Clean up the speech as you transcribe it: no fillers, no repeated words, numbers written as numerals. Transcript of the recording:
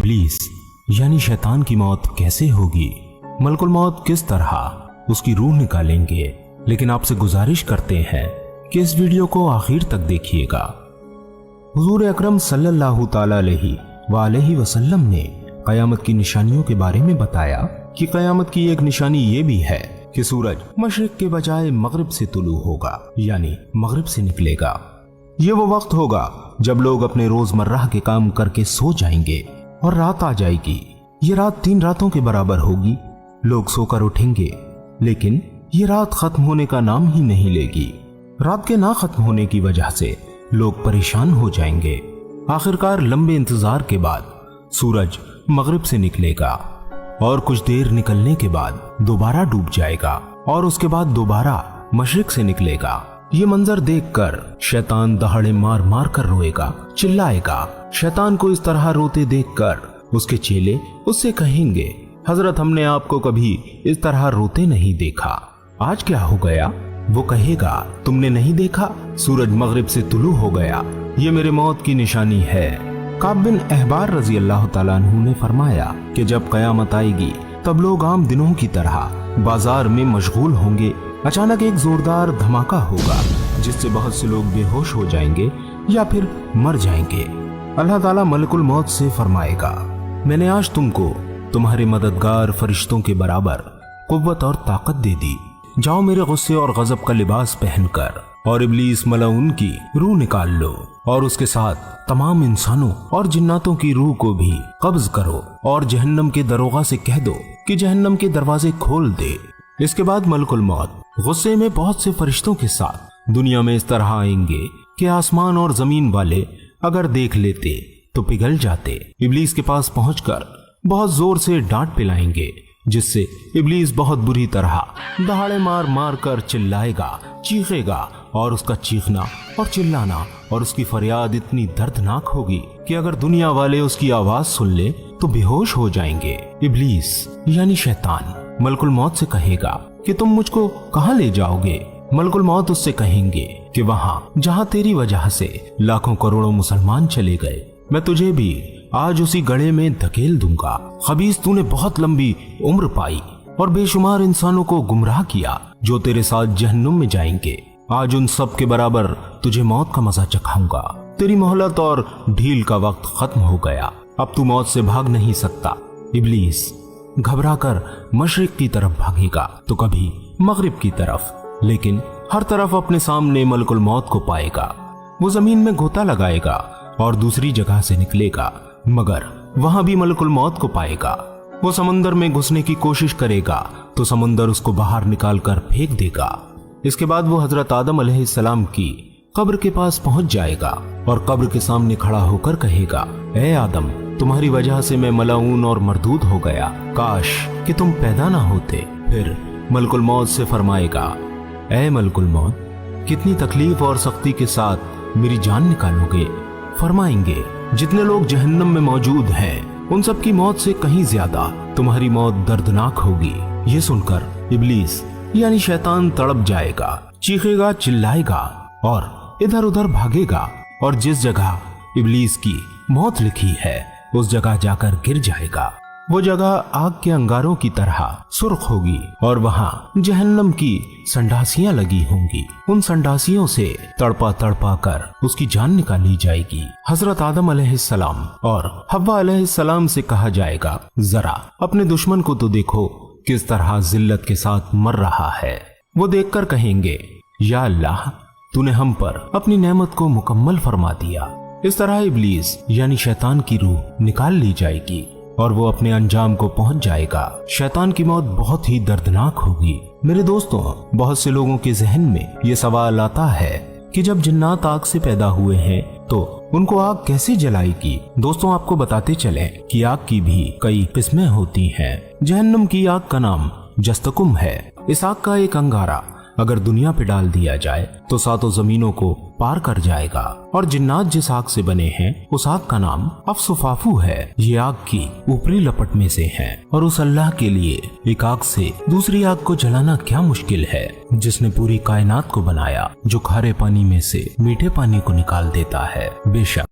इब्लीस यानी शैतान की मौत कैसे होगी, मलकुल मौत किस तरह उसकी रूह निकालेंगे। लेकिन आपसे गुजारिश करते हैं कि इस वीडियो को आखिर तक देखिएगा। हुजूर अकरम सल्लल्लाहु ताला अलैहि वसल्लम ने क़यामत की निशानियों के बारे में बताया कि क़यामत की एक निशानी ये भी है कि सूरज मशरिक के बजाय मगरिब से तुलू होगा, यानी मगरिब से निकलेगा। ये वो वक्त होगा जब लोग अपने रोजमर्रा के काम करके सो जाएंगे और रात आ जाएगी। ये रात 3 रातों के बराबर होगी। लोग सोकर उठेंगे, लेकिन ये रात खत्म होने का नाम ही नहीं लेगी। रात के ना खत्म होने की वजह से लोग परेशान हो जाएंगे। आखिरकार लंबे इंतजार के बाद सूरज मगरिब से निकलेगा और कुछ देर निकलने के बाद दोबारा डूब जाएगा और उसके बाद दोबारा मशरिक से निकलेगा। ये मंजर देखकर शैतान दहाड़े मार मार कर रोएगा, चिल्लाएगा। शैतान को इस तरह रोते देखकर उसके चेले उससे कहेंगे, हजरत हमने आपको कभी इस तरह रोते नहीं देखा, आज क्या हो गया? वो कहेगा, तुमने नहीं देखा, सूरज मगरिब से तुलू हो गया, ये मेरे मौत की निशानी है। काब बिन अहबार रजी अल्लाह ताला अन्हु ने फरमाया कि जब कयामत आएगी तब लोग आम दिनों की तरह बाजार में मशगूल होंगे। अचानक एक जोरदार धमाका होगा जिससे बहुत से लोग बेहोश हो जाएंगे या फिर मर जाएंगे। अल्लाह ताला मलकुल मौत से फरमाएगा, मैंने आज तुमको तुम्हारे मददगार फरिश्तों के बराबर कुव्वत और ताकत दे दी। जाओ मेरे गुस्से और गजब का लिबास पहनकर और इब्लीस मलाउन की रूह निकाल लो और उसके साथ तमाम इंसानों और जिन्नातों की रूह को भी कब्ज करो और जहन्नम के दरोगा से कह दो कि जहन्नम के दरवाजे खोल दे। इसके बाद मलकुल मौत गुस्से में बहुत से फरिश्तों के साथ दुनिया में इस तरह आएंगे कि आसमान और जमीन वाले अगर देख लेते तो पिघल जाते। इब्लीस के पास पहुंचकर बहुत जोर से डांट पिलाएंगे, जिससे इब्लीस बहुत बुरी तरह दहाड़े मार मार कर चिल्लाएगा, चीखेगा और उसका चीखना और चिल्लाना और उसकी फरियाद इतनी दर्दनाक होगी कि अगर दुनिया वाले उसकी आवाज सुन ले तो बेहोश हो जाएंगे। इब्लीस यानी शैतान मलकुल मौत से कहेगा कि तुम मुझको कहाँ ले जाओगे? मलकुल मौत उससे कहेंगे कि वहाँ जहाँ तेरी वजह से लाखों करोड़ों मुसलमान चले गए, मैं तुझे भी आज उसी गड्ढे में धकेल दूंगा। खबीस, तूने बहुत लंबी उम्र पाई और बेशुमार इंसानों को गुमराह किया जो तेरे साथ जहन्नुम में जाएंगे। आज उन सब के बराबर तुझे मौत का मजा चखाऊंगा। तेरी मोहलत और ढील का वक्त खत्म हो गया, अब तू मौत से भाग नहीं सकता। इब्लीस घबराकर मशरिक की तरफ भागेगा तो कभी मगरिब की तरफ, लेकिन हर तरफ अपने सामने मलकुल मौत को पाएगा। वो जमीन में गोता लगाएगा और दूसरी जगह से निकलेगा, मगर वहां भी मलकुल मौत को पाएगा। वो समंदर में घुसने की कोशिश करेगा तो समंदर उसको बाहर निकाल कर फेंक देगा। इसके बाद वो हजरत आदम अलैहिस्सलाम की कब्र के पास पहुंच जाएगा और कब्र के सामने खड़ा होकर कहेगा, ए आदम, तुम्हारी वजह से मैं मलाऊन और मरदूद हो गया, काश कि तुम पैदा ना होते। फिर मलकुल मौत से फरमाएगा, ए मलकुल मौत, कितनी तकलीफ और सख्ती के साथ मेरी जान निकालोगे? फरमाएंगे, जितने लोग जहन्नम में मौजूद हैं उन सब की मौत से कहीं ज्यादा तुम्हारी मौत दर्दनाक होगी। ये सुनकर इब्लीस यानी शैतान तड़प जाएगा, चीखेगा, चिल्लाएगा और इधर उधर भागेगा और जिस जगह इब्लीस की मौत लिखी है उस जगह जाकर गिर जाएगा। वो जगह आग के अंगारों की तरह सुर्ख होगी और वहाँ जहन्नम की संडासियां लगी होंगी। उन संडासियों से तड़पा तड़पा कर उसकी जान निकाली जाएगी। हजरत आदम अलैहिस्सलाम और हव्वा अलैहिस्सलाम से कहा जाएगा, जरा अपने दुश्मन को तो देखो किस तरह जिल्लत के साथ मर रहा है। वो देखकर कहेंगे, या अल्लाह, तूने हम पर अपनी नेमत को मुकम्मल फरमा दिया। इस तरह इब्लीस यानी शैतान की रूह निकाल ली जाएगी और वो अपने अंजाम को पहुंच जाएगा। शैतान की मौत बहुत ही दर्दनाक होगी। मेरे दोस्तों, बहुत से लोगों के जहन में ये सवाल आता है कि जब जिन्नात आग से पैदा हुए हैं तो उनको आग कैसे जलाएगी? दोस्तों, आपको बताते चलें कि आग की भी कई किस्में होती हैं। जहन्नुम की आग का नाम जस्तकुम है। इस आग का एक अंगारा अगर दुनिया पे डाल दिया जाए तो 7 जमीनों को पार कर जाएगा। और जिन्नात जिस आग से बने हैं उस आग का नाम अफसुफाफू है। ये आग की ऊपरी लपट में से है और उस अल्लाह के लिए एक आग से दूसरी आग को जलाना क्या मुश्किल है, जिसने पूरी कायनात को बनाया, जो खारे पानी में से मीठे पानी को निकाल देता है। बेशक